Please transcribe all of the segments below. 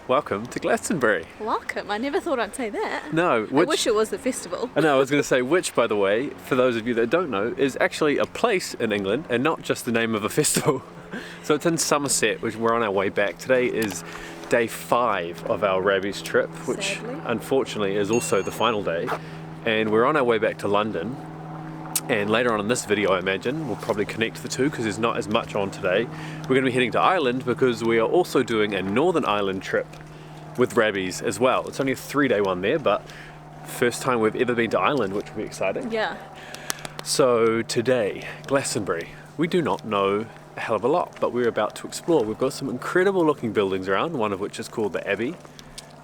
welcome to Glastonbury. Welcome. I never thought I'd say that. No, I wish it was the festival. I know, I was going to say which, by the way, for those of you that don't know, is actually a place in England and not just the name of a festival. So it's in Somerset, which we're on our way back. Today is day 5 of our Rabbies trip, which Sadly. unfortunately is also the final day. And we're on our way back to London. And later on in this video, I imagine, we'll probably connect the two because there's not as much on today. We're going to be heading to Ireland because we are also doing a Northern Ireland trip with Rabbies as well. It's only a 3-day one there, but first time we've ever been to Ireland, which will be exciting. Yeah. So today, Glastonbury, we do not know a hell of a lot, but we're about to explore. We've got some incredible looking buildings around, one of which is called the Abbey,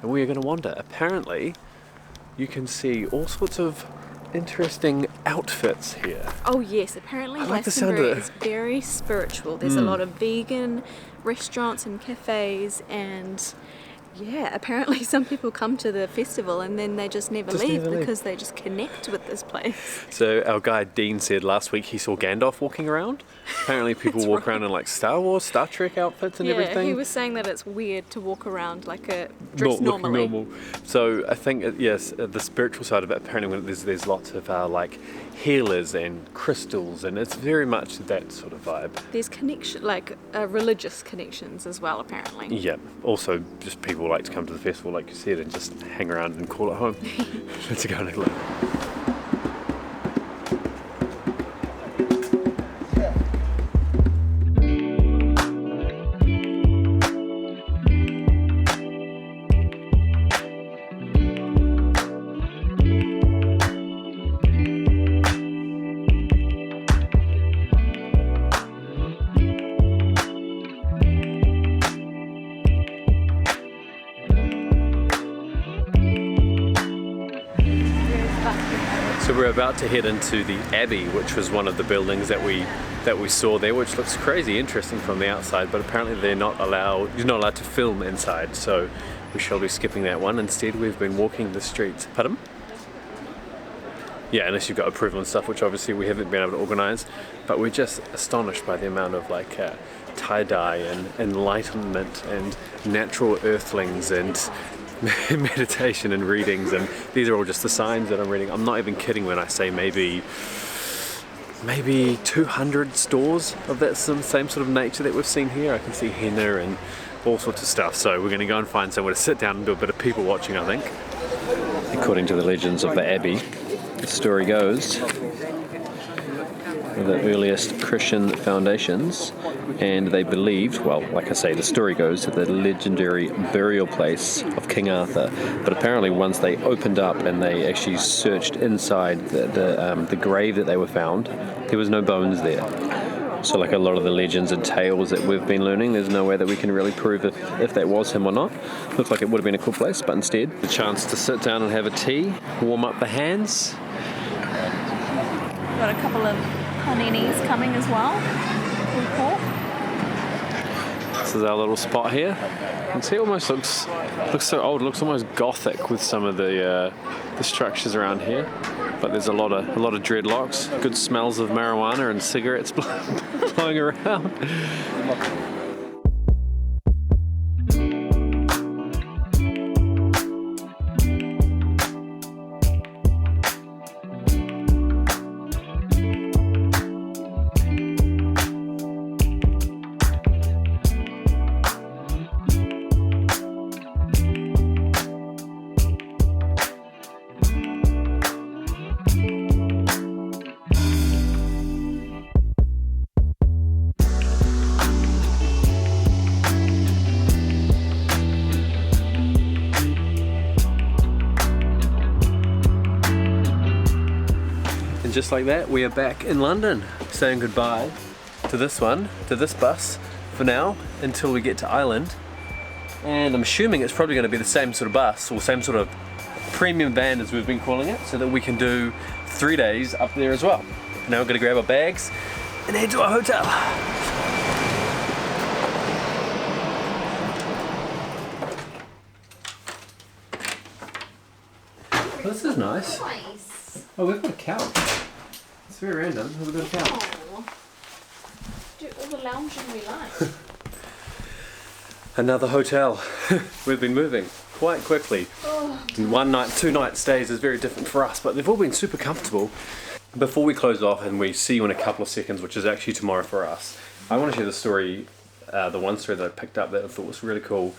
and we are going to wander. Apparently, you can see all sorts of interesting outfits here. Oh yes, apparently I like the sound of Glastonbury it. is very spiritual. There's a lot of vegan restaurants and cafes, and yeah, apparently some people come to the festival and then they just never leave because they just connect with this place. So our guy Dean said last week he saw Gandalf walking around. Apparently people walk around in like Star Wars, Star Trek outfits and everything. He was saying that it's weird to walk around like a dress Looking normally. normal. So I think, yes, the spiritual side of it, apparently there's lots of like healers and crystals, and it's very much that sort of vibe. There's religious connections as well, apparently. Yeah, also just people like to come to the festival, like you said, and just hang around and call it home. Let's go and have a look. So we're about to head into the Abbey, which was one of the buildings that we saw there, which looks crazy interesting from the outside, but apparently you're not allowed to film inside, so we shall be skipping that one. Instead, we've been walking the streets. Pardon? Yeah, unless you've got approval and stuff, which obviously we haven't been able to organise, but we're just astonished by the amount of tie-dye and enlightenment and natural earthlings and meditation and readings, and these are all just the signs that I'm reading. I'm not even kidding when I say maybe 200 stores of that same sort of nature that we've seen here. I can see henna and all sorts of stuff, so we're going to go and find somewhere to sit down and do a bit of people watching, I think. According to the legends of the Abbey, the story goes the earliest Christian foundations, and they believed, well, like I say, the story goes, that the legendary burial place of King Arthur. But apparently once they opened up and they actually searched inside the grave that they were found, there was no bones there. So like a lot of the legends and tales that we've been learning, there's no way that we can really prove if that was him or not. Looks like it would have been a cool place, but instead the chance to sit down and have a tea, warm up the hands. Got a couple of paninis coming as well. This is our little spot here. You can see it almost looks so old. It looks almost gothic with some of the structures around here. But there's a lot of dreadlocks, good smells of marijuana and cigarettes blowing around. Just like that, we are back in London, saying goodbye to this bus for now, until we get to Ireland. And I'm assuming it's probably going to be the same sort of bus, or same sort of premium van as we've been calling it, so that we can do 3 days up there as well. Now we're going to grab our bags and head to our hotel. Well, this is nice. Oh, we've got a couch. It's very random. We've got a couch. Do all the lounging we like. Another hotel. We've been moving quite quickly. And 1 night, 2 night stays is very different for us, but they've all been super comfortable. Before we close off and we see you in a couple of seconds, which is actually tomorrow for us, I want to share the story, the one story that I picked up that I thought was really cool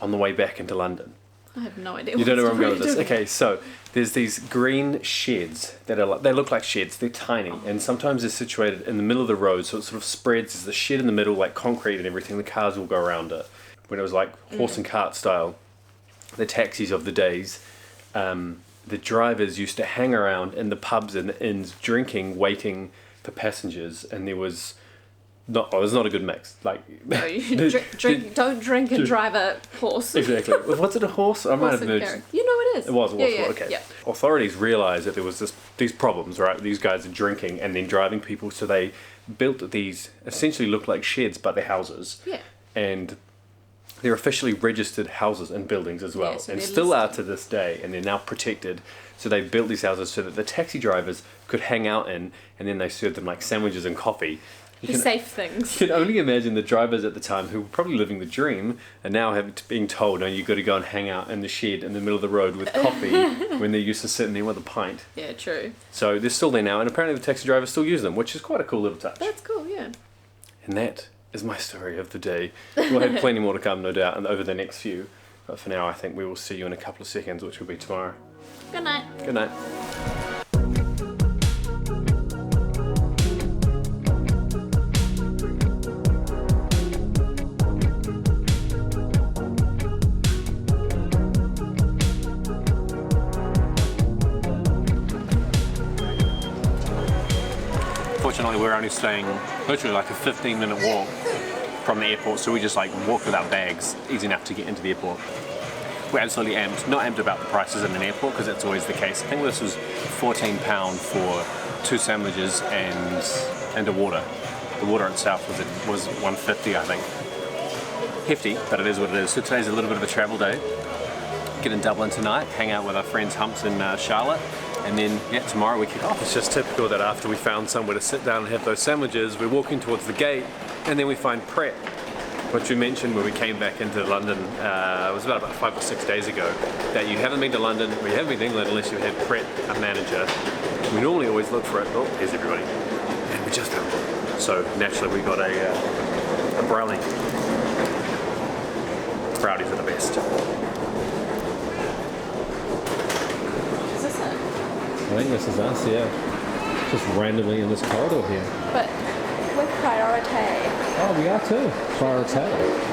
on the way back into London. I have no idea. You don't know where I'm going with this. Okay, so there's these green sheds that are like, they look like sheds, they're tiny, and sometimes they're situated in the middle of the road, so it sort of spreads. There's the shed in the middle, like concrete and everything, the cars will go around it. When it was like horse and cart style, the taxis of the days, the drivers used to hang around in the pubs and the inns drinking, waiting for passengers, and there was not a good mix. Like, No, you don't drink and drive a horse. Exactly. Was it a horse? I might have merged. You know it is. It was. Yeah, Okay. yeah. Authorities realised that there was these problems, right? These guys are drinking and then driving people, so they built these essentially look like sheds, but they're houses. Yeah. And they're officially registered houses and buildings as well, Yeah, so and they're still are listed. to this day, and they're now protected. So they built these houses so that the taxi drivers could hang out in, and then they served them like sandwiches and coffee. The safe things. You can only imagine the drivers at the time who were probably living the dream and now being told, no, you've got to go and hang out in the shed in the middle of the road with coffee when they're used to sitting there with a pint. Yeah, true. So they're still there now, and apparently the taxi drivers still use them, which is quite a cool little touch. That's cool, yeah. And that is my story of the day. We'll have plenty more to come, no doubt, and over the next few. But for now, I think we will see you in a couple of seconds, which will be tomorrow. Good night. Good night. Fortunately, we're only staying literally like a 15-minute walk from the airport, so we just like walk with our bags, easy enough to get into the airport. We're absolutely amped, not amped about the prices in an airport because that's always the case. I think this was £14 for 2 sandwiches and a water. The water itself was $1.50, I think. Hefty, but it is what it is. So today's a little bit of a travel day. Get in Dublin tonight, hang out with our friends Humps and Charlotte, and then tomorrow we kick off. It's just typical that after we found somewhere to sit down and have those sandwiches, we're walking towards the gate, and then we find Pret, which we mentioned when we came back into London. It was about 5 or 6 days ago. That you haven't been to London, or you haven't been to England unless you had Pret, a manager. We normally always look for it. Oh, here's everybody, and we just found it. So naturally we got a brownie. Brownies are the best. I think this is us, yeah. Just randomly in this corridor here. But with priority. Oh, we are too. Priority.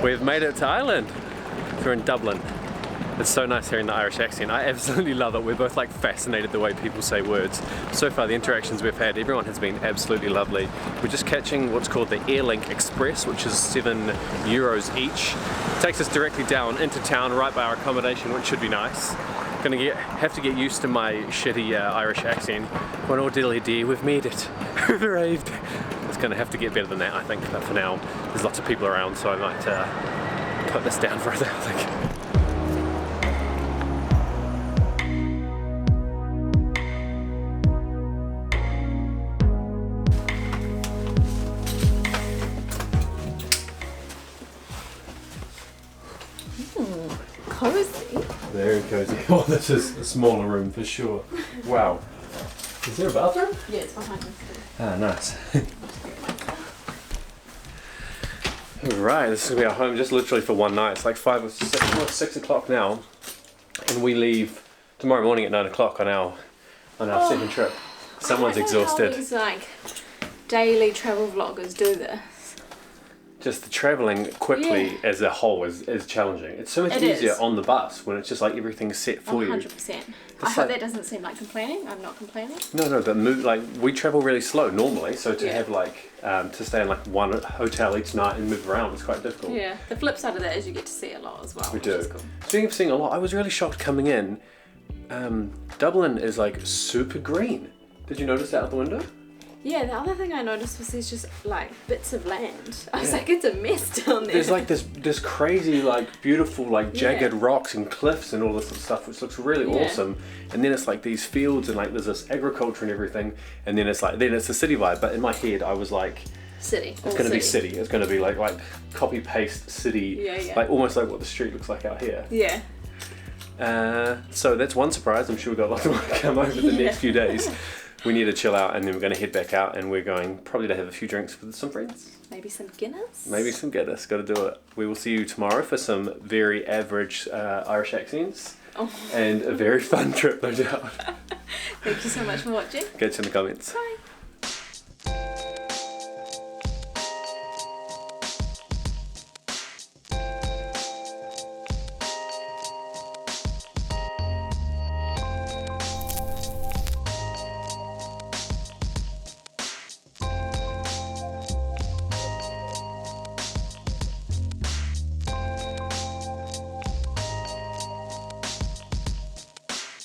We've made it to Ireland. We're in Dublin. It's so nice hearing the Irish accent. I absolutely love it. We're both like fascinated the way people say words. So far the interactions we've had, everyone has been absolutely lovely. We're just catching what's called the Airlink Express, which is €7 each. It takes us directly down into town right by our accommodation, which should be nice. Have to get used to my shitty Irish accent. Well, oh diddly dear, we've made it. We've arrived. It's going to have to get better than that, I think, but for now there's lots of people around, so I might put this down further, I think. Cozy. Very cozy. Well, this is a smaller room for sure. Wow. Is there a bathroom? Yeah, it's behind us. Ah, nice. Right, this is going to be our home just literally for one night. It's like 5 or 6 o'clock now, and we leave tomorrow morning at 9 o'clock on our second trip. Someone's exhausted. How these like daily travel vloggers do this. Just the travelling quickly as a whole is challenging. It's so much easier on the bus when it's just like everything's set for you. 100%. I hope that doesn't seem like complaining. I'm not complaining. No, but we travel really slow normally, so to have to stay in like one hotel each night and move around is quite difficult. Yeah, the flip side of that is you get to see a lot as well. We do. Which is cool. Speaking of seeing a lot, I was really shocked coming in Dublin is like super green. Did you notice that out the window? Yeah, the other thing I noticed was there's just like bits of land. I was like, it's a mess down there. There's like this crazy, like beautiful, like jagged rocks and cliffs and all this sort of stuff, which looks really awesome. And then it's like these fields and like there's this agriculture and everything. And then it's a city vibe. But in my head, I was like, city. It's going to be city. It's going to be like copy paste city. Yeah. Like almost like what the street looks like out here. Yeah. So that's one surprise. I'm sure we've got lots more to come over the next few days. We need to chill out, and then we're going to head back out, and we're going probably to have a few drinks with some friends. Maybe some Guinness. Got to do it. We will see you tomorrow for some very average Irish accents and a very fun trip, no doubt. Thank you so much for watching. Catch you in the comments. Bye.